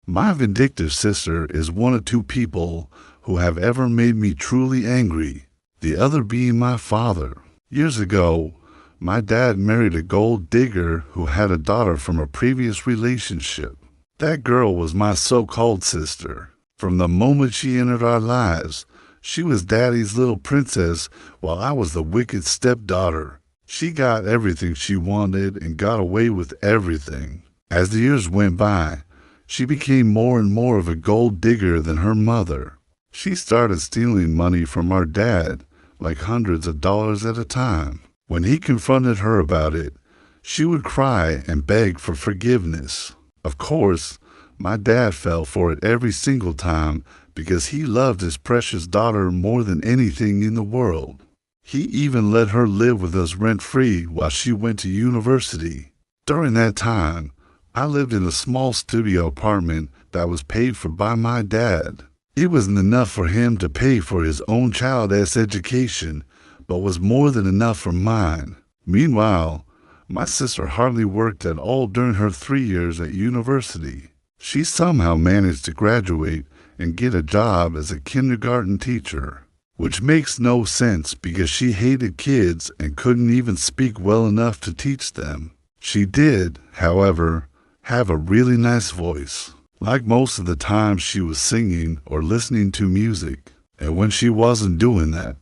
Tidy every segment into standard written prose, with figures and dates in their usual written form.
My vindictive sister is one of two people who have ever made me truly angry, the other being my father. Years ago, my dad married a gold digger who had a daughter from a previous relationship. That girl was my so-called sister. From the moment she entered our lives, she was Daddy's little princess while I was the wicked stepdaughter. She got everything she wanted and got away with everything. As the years went by, she became more and more of a gold digger than her mother. She started stealing money from our dad, like hundreds of dollars at a time. When he confronted her about it, she would cry and beg for forgiveness. Of course, my dad fell for it every single time because he loved his precious daughter more than anything in the world. He even let her live with us rent-free while she went to university. During that time, I lived in a small studio apartment that was paid for by my dad. It wasn't enough for him to pay for his own child's education, but was more than enough for mine. Meanwhile, my sister hardly worked at all during her 3 years at university. She somehow managed to graduate and get a job as a kindergarten teacher, which makes no sense because she hated kids and couldn't even speak well enough to teach them. She did, however, have a really nice voice. Like most of the time she was singing or listening to music, and when she wasn't doing that,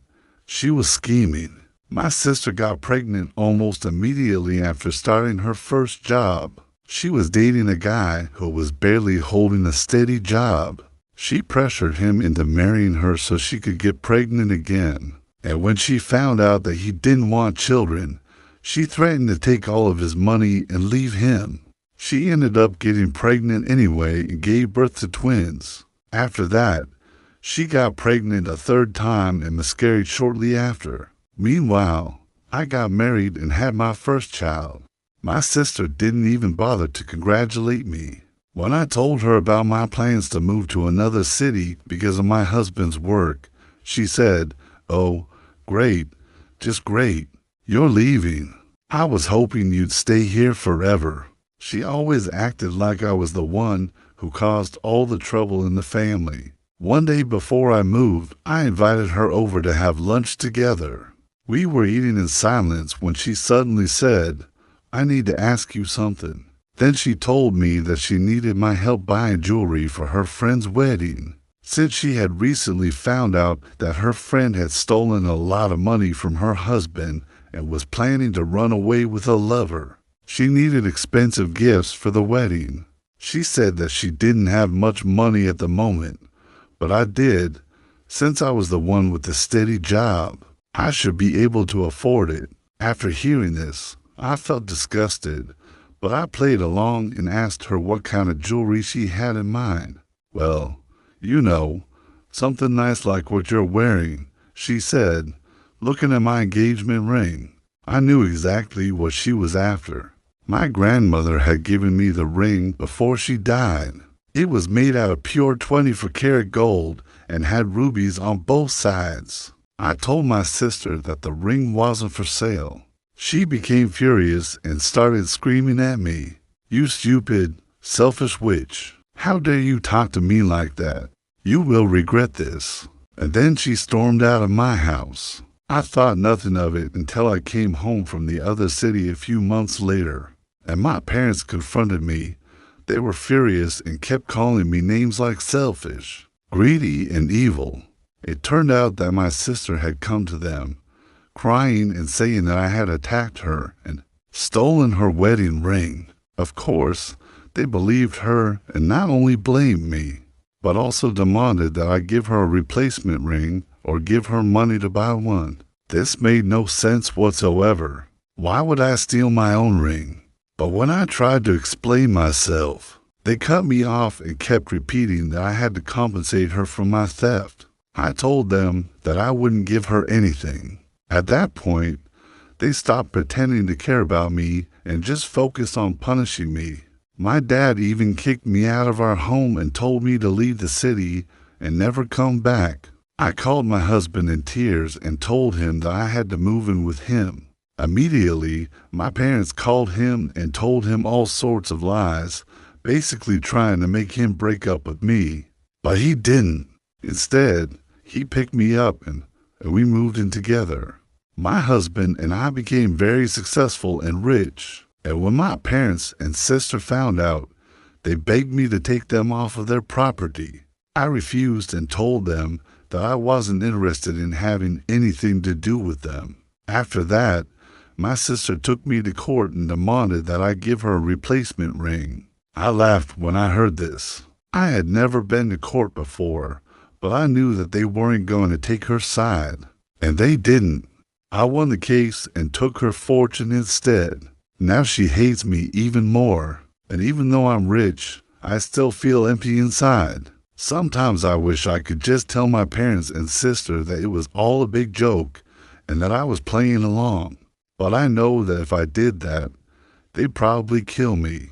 she was scheming. My sister got pregnant almost immediately after starting her first job. She was dating a guy who was barely holding a steady job. She pressured him into marrying her so she could get pregnant again. And when she found out that he didn't want children, she threatened to take all of his money and leave him. She ended up getting pregnant anyway and gave birth to twins. After that, she got pregnant a third time and miscarried shortly after. Meanwhile, I got married and had my first child. My sister didn't even bother to congratulate me. When I told her about my plans to move to another city because of my husband's work, she said, "Oh, great, just great. You're leaving. I was hoping you'd stay here forever." She always acted like I was the one who caused all the trouble in the family. One day before I moved, I invited her over to have lunch together. We were eating in silence when she suddenly said, "I need to ask you something." Then she told me that she needed my help buying jewelry for her friend's wedding. Since she had recently found out that her friend had stolen a lot of money from her husband and was planning to run away with a lover, she needed expensive gifts for the wedding. She said that she didn't have much money at the moment, but I did. Since I was the one with the steady job, I should be able to afford it. After hearing this, I felt disgusted, but I played along and asked her what kind of jewelry she had in mind. "Well, you know, something nice like what you're wearing," she said, looking at my engagement ring. I knew exactly what she was after. My grandmother had given me the ring before she died. It was made out of pure 24-karat gold and had rubies on both sides. I told my sister that the ring wasn't for sale. She became furious and started screaming at me, "You stupid, selfish witch. How dare you talk to me like that? You will regret this." And then she stormed out of my house. I thought nothing of it until I came home from the other city a few months later, and my parents confronted me. They were furious and kept calling me names like selfish, greedy, and evil. It turned out that my sister had come to them, crying and saying that I had attacked her and stolen her wedding ring. Of course, they believed her and not only blamed me, but also demanded that I give her a replacement ring or give her money to buy one. This made no sense whatsoever. Why would I steal my own ring? But when I tried to explain myself, they cut me off and kept repeating that I had to compensate her for my theft. I told them that I wouldn't give her anything. At that point, they stopped pretending to care about me and just focused on punishing me. My dad even kicked me out of our home and told me to leave the city and never come back. I called my husband in tears and told him that I had to move in with him. Immediately, my parents called him and told him all sorts of lies basically trying to make him break up with me. But he didn't. Instead, he picked me up and we moved in together. My husband and I became very successful and rich. And when my parents and sister found out, they begged me to take them off of their property. I refused and told them that I wasn't interested in having anything to do with them. After that, my sister took me to court and demanded that I give her a replacement ring. I laughed when I heard this. I had never been to court before, but I knew that they weren't going to take her side. And they didn't. I won the case and took her fortune instead. Now she hates me even more. And even though I'm rich, I still feel empty inside. Sometimes I wish I could just tell my parents and sister that it was all a big joke and that I was playing along. But I know that if I did that, they'd probably kill me.